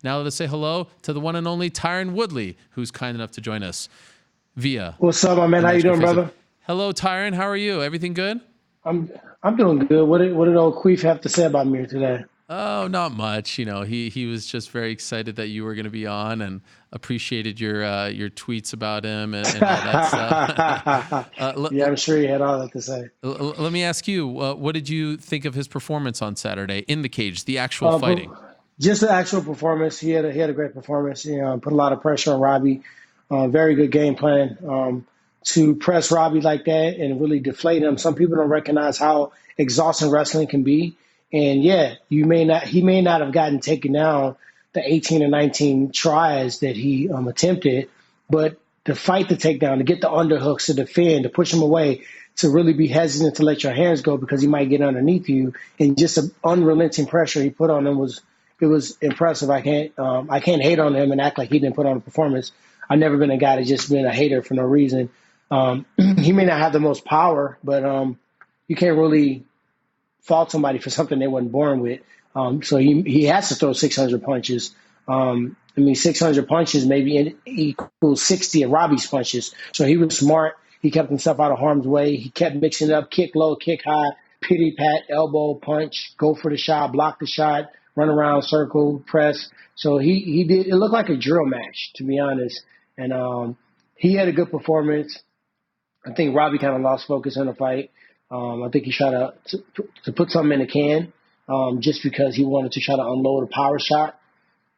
Now let's say hello to the one and only Tyron Woodley, who's kind enough to join us via. What's up, my man? How you doing, brother? Hello, Tyron. How are you? Everything good? I'm doing good. What did old Queef have to say about me today? Oh, not much. You know, he was just very excited that you were going to be on and appreciated your tweets about him and all that stuff. Yeah, I'm sure he had all that to say. Let me ask you, what did you think of his performance on Saturday in the cage, the actual fighting? Just the actual performance. He had a great performance. You know, put a lot of pressure on Robbie. Very good game plan to press Robbie like that and really deflate him. Some people don't recognize how exhausting wrestling can be. And yeah, he may not have gotten taken down the 18 or 19 tries that he attempted, but to fight the takedown, to get the underhooks, to defend, to push him away, to really be hesitant to let your hands go because he might get underneath you, and just an unrelenting pressure he put on him was impressive. I can't hate on him and act like he didn't put on a performance. I've never been a guy that's just been a hater for no reason. He may not have the most power, but you can't really fault somebody for something they wasn't born with. So he has to throw 600 punches. 600 punches maybe equals 60 of Robbie's punches. So he was smart. He kept himself out of harm's way. He kept mixing it up, kick low, kick high, pity pat, elbow, punch, go for the shot, block the shot, run around, circle, press. So he did. It looked like a drill match, to be honest. And he had a good performance. I think Robbie kind of lost focus in the fight. I think he tried to put something in the can just because he wanted to try to unload a power shot.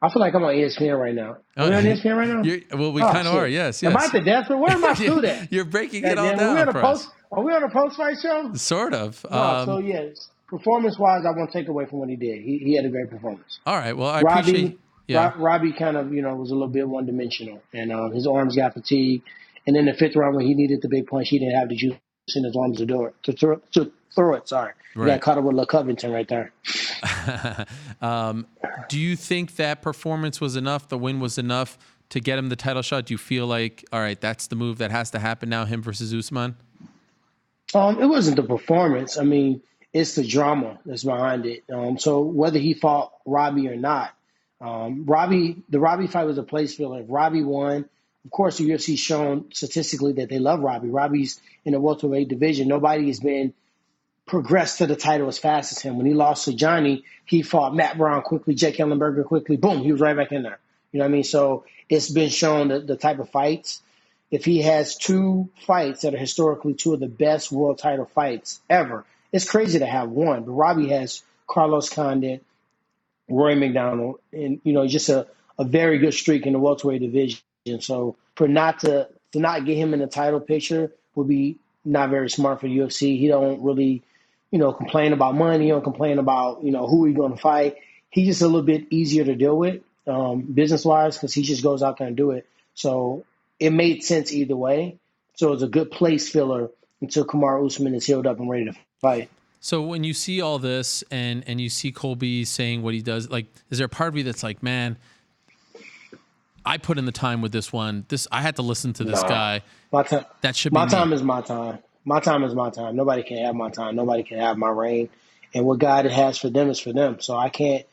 I feel like I'm on ESPN right now. Are we on ESPN right now? Well, we kind of are, yes. Am I at the death? Where am I still at? You're breaking it all down for us. Are we on a post-fight show? Sort of. So, yes, performance-wise, I won't take away from what he did. He had a great performance. All right. Well, I appreciate. Yeah. Robbie kind of, was a little bit one-dimensional, and his arms got fatigued. And in the fifth round, when he needed the big punch, he didn't have the juice in his arms to throw it. Sorry. Right. Got caught up with Covington right there. Do you think that performance was enough, the win was enough to get him the title shot? Do you feel like, all right, that's the move that has to happen now, him versus Usman? It wasn't the performance. It's the drama that's behind it. So whether he fought Robbie or not, the Robbie fight was a place filler. If Robbie won, of course, the UFC's shown statistically that they love Robbie. Robbie's in the welterweight division. Nobody has been progressed to the title as fast as him. When he lost to Johnny, he fought Matt Brown quickly, Jake Ellenberger quickly. Boom, he was right back in there. You know what I mean? So it's been shown that the type of fights. If he has two fights that are historically two of the best world title fights ever, it's crazy to have one. But Robbie has Carlos Condit, Roy McDonald, and just a very good streak in the welterweight division. So for not to not get him in the title picture would be not very smart for the UFC. He don't really, complain about money. He don't complain about, who he's going to fight. He's just a little bit easier to deal with business-wise because he just goes out there and do it. So it made sense either way. So it's a good place filler until Kamaru Usman is healed up and ready to fight. So when you see all this and you see Colby saying what he does, like, is there a part of you that's like, man, I put in the time with this one. I had to listen to this guy. My time. That should be my time is my time. My time is my time. Nobody can have my time. Nobody can have my reign. And what God has for them is for them. So I can't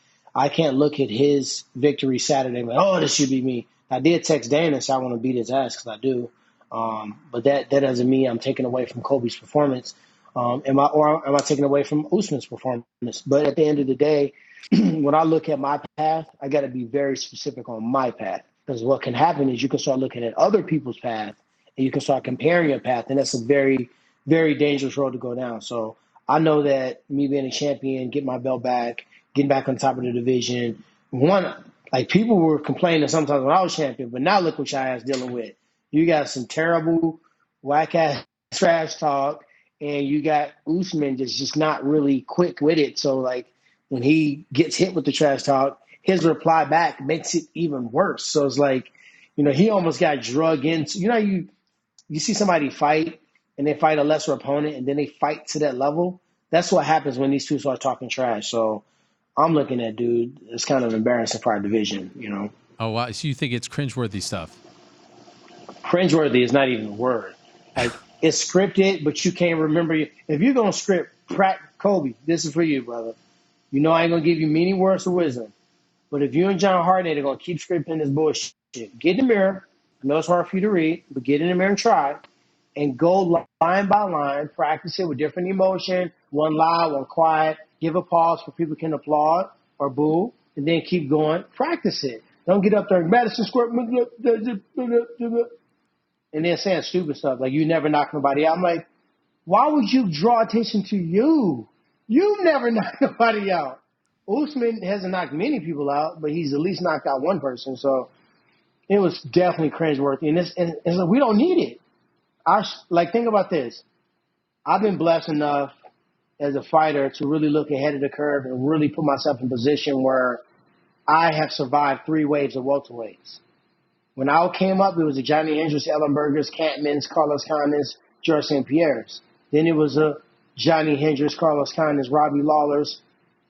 look at his victory Saturday and be like, oh, this should be me. I did text Dan and say I want to beat his ass because I do. But that doesn't mean I'm taking away from Colby's performance. Am I taking away from Usman's performance? But at the end of the day, when I look at my path, I got to be very specific on my path. Because what can happen is you can start looking at other people's path and you can start comparing your path. And that's a very, very dangerous road to go down. So I know that me being a champion, getting my belt back, getting back on top of the division, people were complaining sometimes when I was champion, but now look what y'all is dealing with. You got some terrible, whack-ass trash talk, and you got Usman just not really quick with it. So, when he gets hit with the trash talk, his reply back makes it even worse. So it's like, he almost got drug into, you see somebody fight and they fight a lesser opponent and then they fight to that level. That's what happens when these two start talking trash. So I'm looking at, dude, it's kind of embarrassing for our division, Oh, wow. So you think it's cringeworthy stuff? Cringeworthy is not even a word. It's scripted, but you can't remember. If you're going to script Colby, this is for you, brother. I ain't going to give you many words of wisdom. But if you and John Harden are going to keep scripting this bullshit, get in the mirror. I know it's hard for you to read, but get in the mirror and try. And go line by line, practice it with different emotion, one loud, one quiet, give a pause for people can applaud or boo, and then keep going. Practice it. Don't get up there and Madison Square and then saying stupid stuff like you never knock nobody out. I'm like, why would you draw attention to you? You've never knocked nobody out. Usman hasn't knocked many people out, but he's at least knocked out one person. So it was definitely cringeworthy. And it's like, we don't need it. Think about this. I've been blessed enough as a fighter to really look ahead of the curve and really put myself in a position where I have survived 3 waves of welterweights. When I came up, it was a Johnny Hendricks, Ellenbergers, Campmans, Carlos Condons, George St-Pierre's. Then it was a Johnny Hendricks, Carlos Condons, Robbie Lawler's,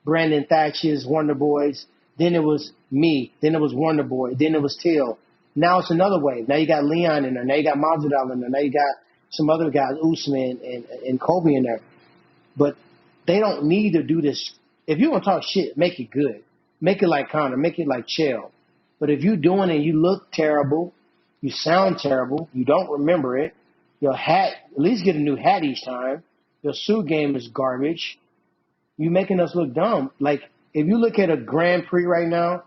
Brandon Thatch's, Wonder Boys. Then it was me. Then it was Wonder Boy. Then it was Till. Now it's another wave. Now you got Leon in there. Now you got Masvidal in there. Now you got some other guys, Usman and Colby in there. But they don't need to do this. If you want to talk shit, make it good. Make it like Conor. Make it like Chael. But if you're doing it, you look terrible, you sound terrible, you don't remember it, your hat, at least get a new hat each time, your suit game is garbage, you're making us look dumb. Like, if you look at a Grand Prix right now,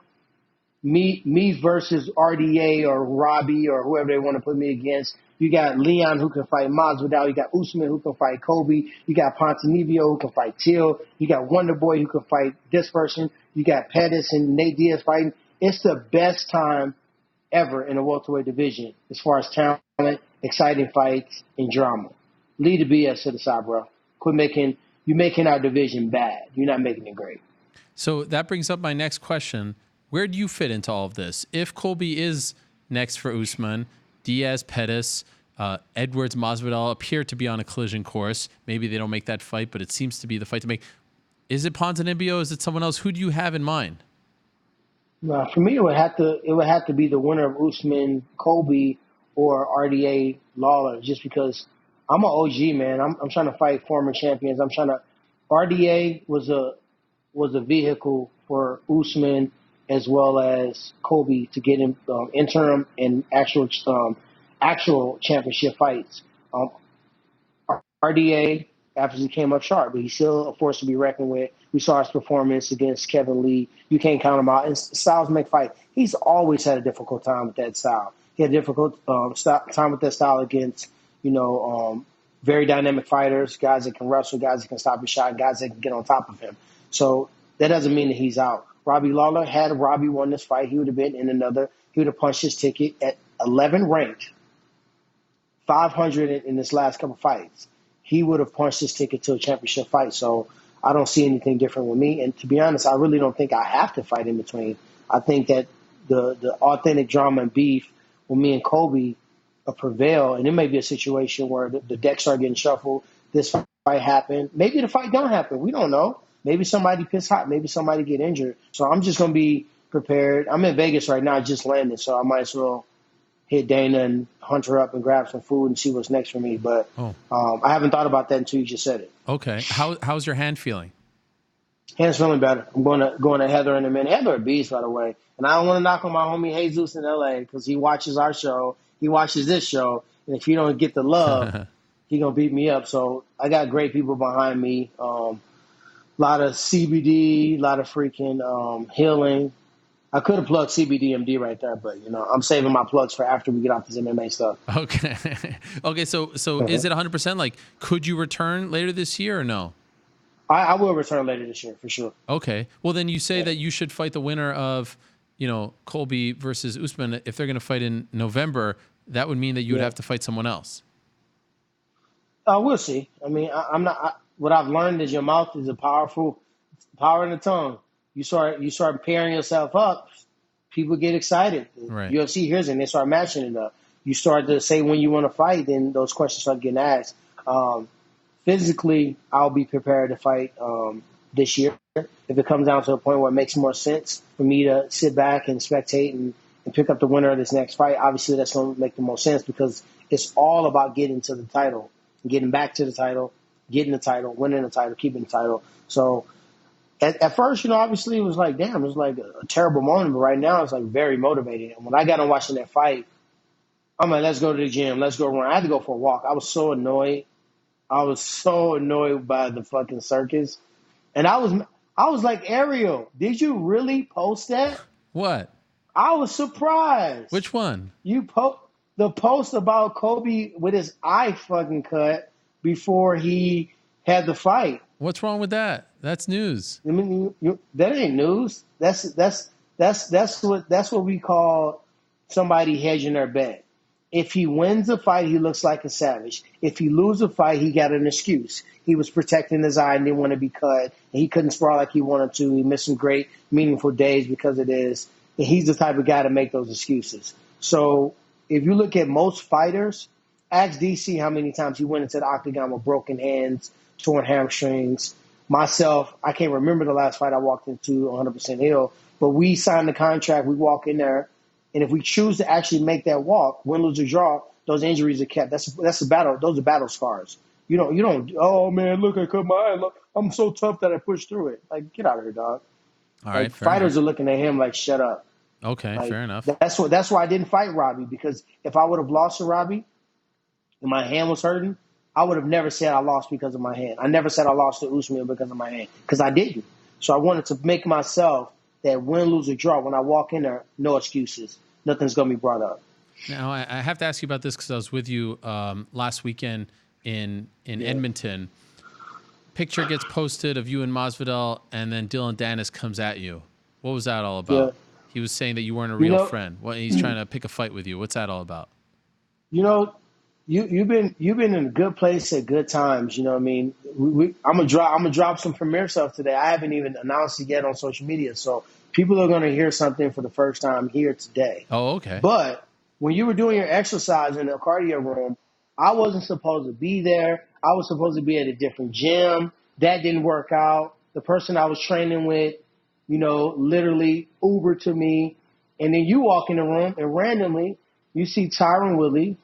me versus RDA or Robbie or whoever they want to put me against, you got Leon who can fight Masvidal, you got Usman who can fight Colby, you got Ponzinibbio who can fight Till, you got Wonder Boy who can fight this person, you got Pettis and Nate Diaz fighting. It's the best time ever in the welterweight division as far as talent, exciting fights, and drama. Leave the BS to the side, bro. You're making our division bad. You're not making it great. So that brings up my next question. Where do you fit into all of this? If Colby is next for Usman, Diaz, Pettis, Edwards, Masvidal appear to be on a collision course. Maybe they don't make that fight, but it seems to be the fight to make. Is it Ponzinibbio? Is it someone else? Who do you have in mind? For me, it would have to be the winner of Usman, Colby, or RDA Lawler, just because I'm an OG, man. I'm trying to fight former champions. RDA was a vehicle for Usman as well as Colby to get in interim and actual championship fights. RDA after he came up sharp, but he's still a force to be reckoned with. We saw his performance against Kevin Lee. You can't count him out. And styles make fight. He's always had a difficult time with that style. He had a difficult time with that style against, very dynamic fighters, guys that can wrestle, guys that can stop a shot, guys that can get on top of him. So that doesn't mean that he's out. Robbie Lawler, had Robbie won this fight, he would have been in another. He would have punched his ticket at 11 ranked, 500 in this last couple fights. He would have punched his ticket to a championship fight. So I don't see anything different with me. And to be honest, I really don't think I have to fight in between. I think that the authentic drama and beef with me and Colby prevail. And it may be a situation where the decks start getting shuffled. This fight happened. Maybe the fight don't happen. We don't know. Maybe somebody piss hot. Maybe somebody get injured. So I'm just going to be prepared. I'm in Vegas right now. I just landed. So I might as well hit Dana and hunt her up and grab some food and see what's next for me. But I haven't thought about that until you just said it. Okay. How's your hand feeling? Hand's feeling better. I'm going to Heather in a minute. Heather a beast, by the way. And I don't want to knock on my homie Jesus in L.A. because he watches our show. He watches this show. And if you don't get the love, he going to beat me up. So I got great people behind me. A lot of CBD, a lot of freaking healing. I could have plugged CBDMD right there, but, I'm saving my plugs for after we get off this MMA stuff. Okay. Okay, so is it 100%? Like, could you return later this year or no? I will return later this year, for sure. Okay. Well, then you say that you should fight the winner of, Colby versus Usman. If they're going to fight in November, that would mean that you would have to fight someone else. We'll see. I mean, what I've learned is your mouth is a power in the tongue. You start pairing yourself up, people get excited. Right. UFC hears it and they start matching it up. You start to say when you want to fight, then those questions start getting asked. Physically, I'll be prepared to fight this year. If it comes down to a point where it makes more sense for me to sit back and spectate and pick up the winner of this next fight, obviously that's going to make the most sense because it's all about getting to the title, getting back to the title, getting the title, winning the title, keeping the title. So At first, obviously it was like, damn, it was like a terrible moment. But right now, it's like very motivating. And when I got on watching that fight, I'm like, let's go to the gym, let's go run. I had to go for a walk. I was so annoyed. I was so annoyed by the fucking circus, and I was like, Ariel, did you really post that? What? I was surprised. Which one? You the post about Kobe with his eye fucking cut before he had the fight. What's wrong with that? That's news. I mean, that ain't news. That's what we call somebody hedging their bet. If he wins a fight, he looks like a savage. If he loses a fight, he got an excuse. He was protecting his eye and didn't want to be cut. And he couldn't spar like he wanted to. He missed some great, meaningful days because of this. And he's the type of guy to make those excuses. So if you look at most fighters, ask DC how many times he went into the octagon with broken hands, torn hamstrings. Myself, I can't remember the last fight I walked into 100% ill, but we signed the contract. We walk in there. And if we choose to actually make that walk, win, lose, or draw, those injuries are kept. That's a battle. Those are battle scars. You don't. Oh man, look, I cut my eye. Look, I'm so tough that I pushed through it. Like, get out of here, dog. All right, fighters are looking at him like, shut up. Okay, like, fair enough. That's why I didn't fight Robbie, because if I would have lost to Robbie and my hand was hurting, I would have never said I lost because of my hand. I never said I lost to Usman because of my hand, because I didn't. So I wanted to make myself that win, lose, or draw. When I walk in there, no excuses. Nothing's going to be brought up. Now, I have to ask you about this because I was with you last weekend in Edmonton. Picture gets posted of you and Masvidal, and then Dylan Dennis comes at you. What was that all about? Yeah. He was saying that you weren't a real friend. He's trying to pick a fight with you. What's that all about? You've been in a good place at good times. You know what I mean? I'm gonna drop some premiere stuff today. I haven't even announced it yet on social media, so people are gonna hear something for the first time here today. Oh, okay. But when you were doing your exercise in the cardio room, I wasn't supposed to be there. I was supposed to be at a different gym. That didn't work out. The person I was training with, literally Uber to me, and then you walk in the room and randomly you see Tyron Woodley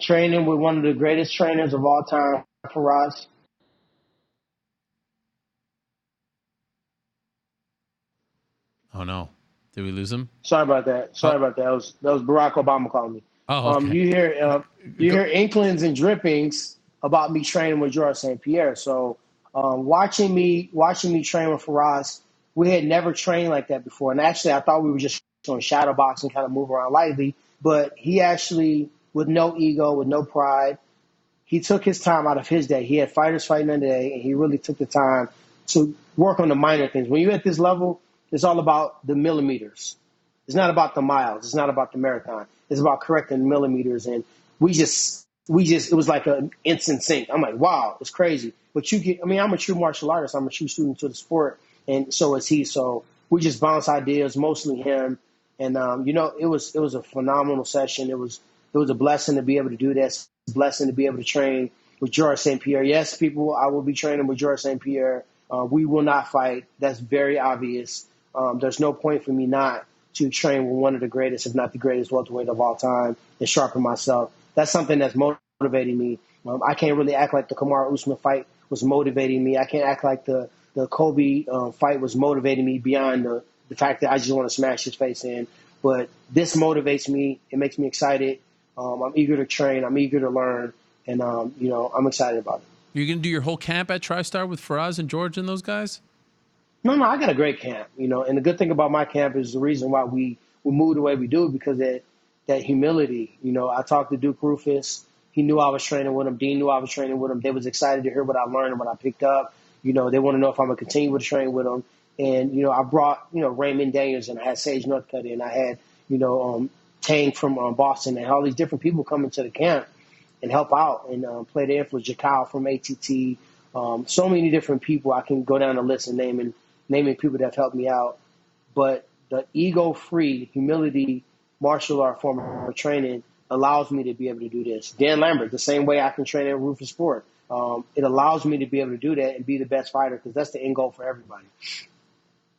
training with one of the greatest trainers of all time, Firas. Oh no, did we lose him? Sorry about that. That was Barack Obama calling me. Oh, okay. You hear inklings and drippings about me training with George St-Pierre. So watching me train with Firas, we had never trained like that before. And actually, I thought we were just doing shadow boxing, kind of move around lightly. But he actually, with no ego, with no pride, he took his time out of his day. He had fighters fighting in the day, and he really took the time to work on the minor things. When you're at this level, it's all about the millimeters. It's not about the miles. It's not about the marathon. It's about correcting millimeters. And we just, it was like an instant sync. I'm like, wow, it's crazy. But I'm a true martial artist. I'm a true student to the sport. And so is he. So we just bounce ideas, mostly him. And, it was a phenomenal session. It was a blessing to be able to do this, a blessing to be able to train with George St-Pierre. Yes, people, I will be training with George St-Pierre. We will not fight. That's very obvious. There's no point for me not to train with one of the greatest, if not the greatest welterweight of all time, and sharpen myself. That's something that's motivating me. I can't really act like the Kamaru Usman fight was motivating me. I can't act like the Colby fight was motivating me beyond the fact that I just want to smash his face in. But this motivates me. It makes me excited. I'm eager to train. I'm eager to learn. And, I'm excited about it. You're going to do your whole camp at TriStar with Firas and George and those guys? No, I got a great camp, and the good thing about my camp is the reason why we move the way we do, because that humility. I talked to Duke Rufus. He knew I was training with him. Dean knew I was training with him. They was excited to hear what I learned and what I picked up. They want to know if I'm going to continue to train with them. And, I brought, Raymond Daniels, and I had Sage Northcutt in. I had, Tang from Boston, and all these different people come into the camp and help out and play the influence. Jakal from ATT. So many different people. I can go down the list and naming people that have helped me out. But the ego-free, humility, martial art form of training allows me to be able to do this. Dan Lambert, the same way I can train at Rufus Sport. It allows me to be able to do that and be the best fighter, because that's the end goal for everybody.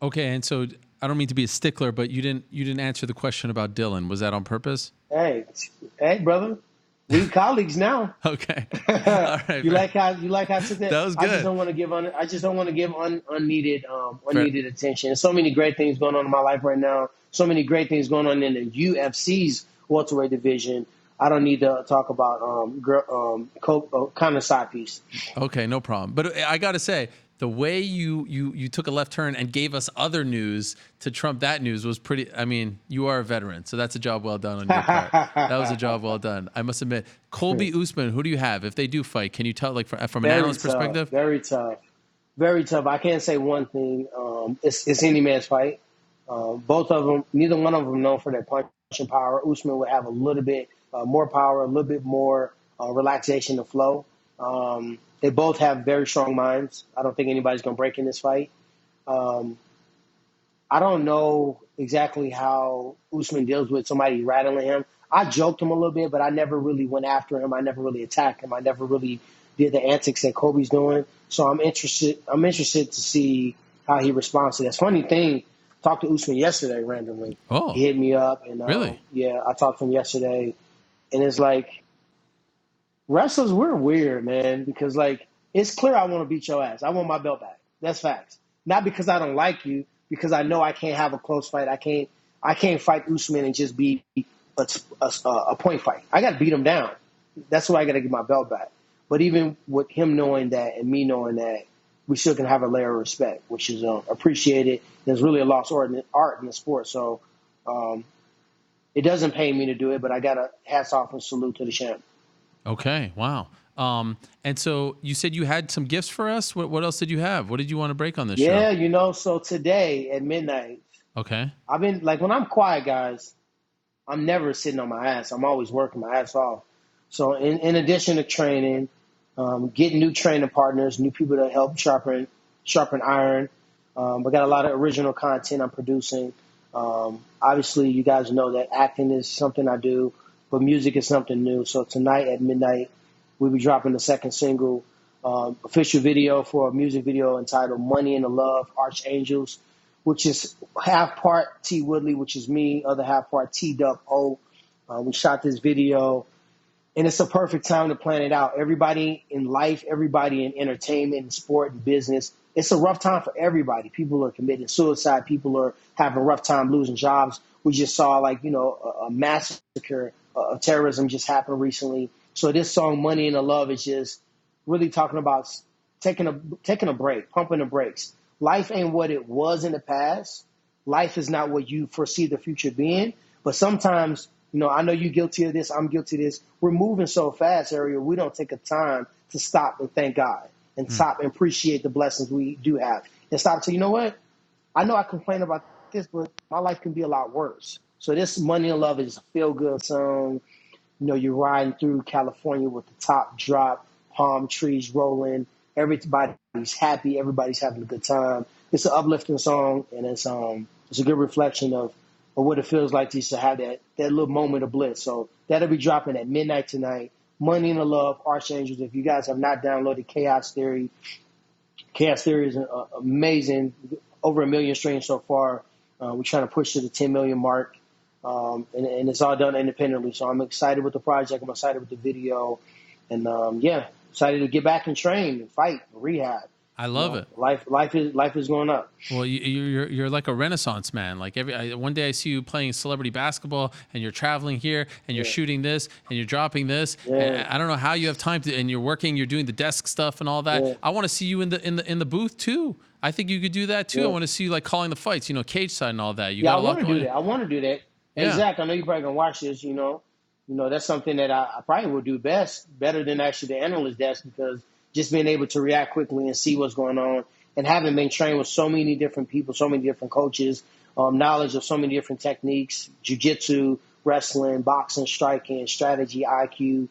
Okay, and so I don't mean to be a stickler, but you didn't answer the question about Dylan. Was that on purpose? Hey, brother. We colleagues now. Okay. All right. You like how I took that? That was I just good. don't want to give unneeded Fair. unneeded attention. There's so many great things going on in my life right now. So many great things going on in the UFC's welterweight division. I don't need to talk about kind of side piece. Okay, no problem. But I got to say, the way you took a left turn and gave us other news to trump that news was pretty. I mean, you are a veteran, so that's a job well done on your part. That was a job well done. I must admit. Colby Usman, who do you have if they do fight? Can you tell, like, from an analyst perspective? Very tough. Very tough. I can't say one thing. It's any man's fight. Both of them, neither one of them known for their punching power. Usman would have a little bit more power, a little bit more relaxation to flow. They both have very strong minds. I don't think anybody's going to break in this fight. I don't know exactly how Usman deals with somebody rattling him. I joked him a little bit, but I never really went after him. I never really attacked him. I never really did the antics that Kobe's doing. So I'm interested to see how he responds to this. Funny thing, talked to Usman yesterday randomly. Oh, he hit me up, and really? Yeah, I talked to him yesterday, and it's like wrestlers, we're weird, man, because like it's clear I want to beat your ass. I want my belt back. That's facts. Not because I don't like you, because I know I can't have a close fight. I can't fight Usman and just be a point fight. I got to beat him down. That's why I got to get my belt back. But even with him knowing that and me knowing that, we still can have a layer of respect, which is appreciated. There's really a lost art in the sport. So it doesn't pay me to do it, but I got to hats off and salute to the champ. Okay. Wow. And so you said you had some gifts for us. What else did you have? What did you want to break on this show? Yeah, so today at midnight, okay. I've been like, when I'm quiet, guys, I'm never sitting on my ass. I'm always working my ass off. So in addition to training, getting new training partners, new people to help sharpen iron. I got a lot of original content I'm producing. Obviously, you guys know that acting is something I do, but music is something new. So tonight at midnight, we'll be dropping the second single, official video for a music video entitled Money in the Love, Archangels, which is half part T. Woodley, which is me, other half part T-Dub-O. We shot this video, and it's a perfect time to plan it out. Everybody in life, everybody in entertainment and sport and business, it's a rough time for everybody. People are committing suicide. People are having a rough time losing jobs. We just saw a massacre of terrorism just happened recently. So this song, Money in the Love, is just really talking about taking a break, pumping the brakes. Life ain't what it was in the past. Life is not what you foresee the future being. But sometimes, I know you're guilty of this. I'm guilty of this. We're moving so fast, Ariel. We don't take a time to stop and thank God and stop and appreciate the blessings we do have and stop to, you know what? I know I complain about this, but my life can be a lot worse. So this Money in Love is a feel-good song. You're riding through California with the top drop, palm trees rolling. Everybody's happy. Everybody's having a good time. It's an uplifting song, and it's a good reflection of what it feels like to have that little moment of bliss. So that'll be dropping at midnight tonight. Money in the Love, Archangels. If you guys have not downloaded Chaos Theory is amazing. Over 1 million streams so far. We're trying to push to the 10 million mark. And it's all done independently. So I'm excited with the project. I'm excited with the video. And excited to get back and train and fight and rehab. I love it. Life is going up. Well, you're like a Renaissance man. Like one day I see you playing celebrity basketball, and you're traveling here, and you're shooting this, and you're dropping this. Yeah. And I don't know how you have time to. And you're working. You're doing the desk stuff and all that. Yeah. I want to see you in the booth too. I think you could do that too. Yeah. I want to see you like calling the fights. Cage side and all that. I want to do that. I want to do that. Yeah. Exactly. I know you're probably gonna watch this. That's something that I probably would do better than actually the analyst desk, because just being able to react quickly and see what's going on, and having been trained with so many different people, so many different coaches, knowledge of so many different techniques, jiu-jitsu, wrestling, boxing, striking, strategy, IQ,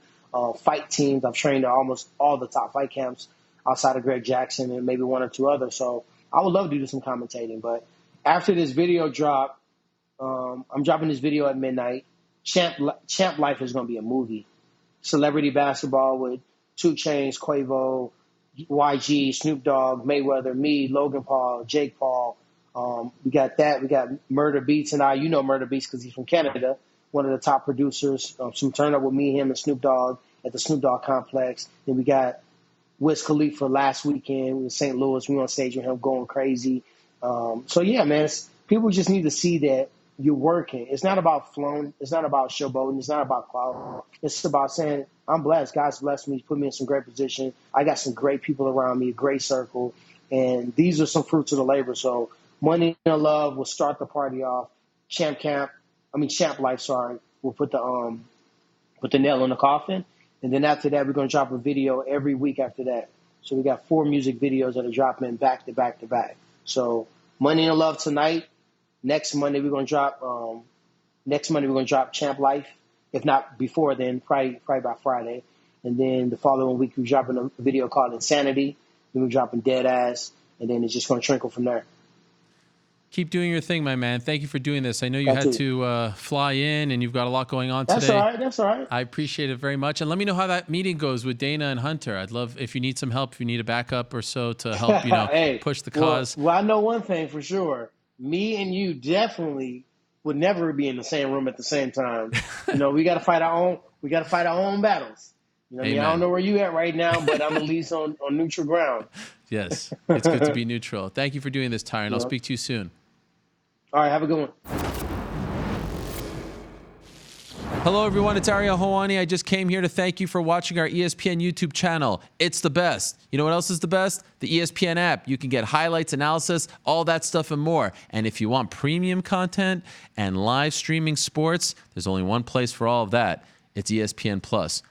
fight teams. I've trained at almost all the top fight camps outside of Greg Jackson and maybe one or two others. So I would love to do some commentating. But after this video drop, I'm dropping this video at midnight. Champ Life is going to be a movie. Celebrity basketball with 2 Chainz, Quavo, YG, Snoop Dogg, Mayweather, me, Logan Paul, Jake Paul. We got that. We got Murder Beats, and Murder Beats because he's from Canada. one of the top producers. Some turn up with me, him, and Snoop Dogg at the Snoop Dogg Complex. Then we got Wiz Khalifa last weekend in St. Louis. We on stage with him going crazy. So yeah, man, people just need to see that you're working. It's not about flowing. It's not about showboating. It's not about clout. It's about saying, I'm blessed. God's blessed me. He's put me in some great position. I got some great people around me, a great circle. And these are some fruits of the labor. So Money and Love will start the party off. Champ Life, will put the nail in the coffin. And then after that, we're going to drop a video every week after that. So we got 4 music videos that are dropping back to back to back. So Money and Love tonight. Next Monday we're going to drop Champ Life. If not before then, probably by Friday. And then the following week we're dropping a video called Insanity. Then we're dropping Dead Ass. And then it's just going to trickle from there. Keep doing your thing, my man. Thank you for doing this. I know you had to fly in, and you've got a lot going on today. That's all right. I appreciate it very much. And let me know how that meeting goes with Dana and Hunter. I'd love if you need some help, if you need a backup or so to help, hey, push the cause. Well, I know one thing for sure. Me and you definitely would never be in the same room at the same time. We got to fight our own battles. I don't know where you at right now, but I'm at least on neutral ground. Yes, it's good to be neutral. Thank you for doing this, Tyron. I'll speak to you soon. All right, have a good one. Hello, everyone. It's Ariel Helwani. I just came here to thank you for watching our ESPN YouTube channel. It's the best. You know what else is the best? The ESPN app. You can get highlights, analysis, all that stuff and more. And if you want premium content and live streaming sports, there's only one place for all of that. It's ESPN Plus.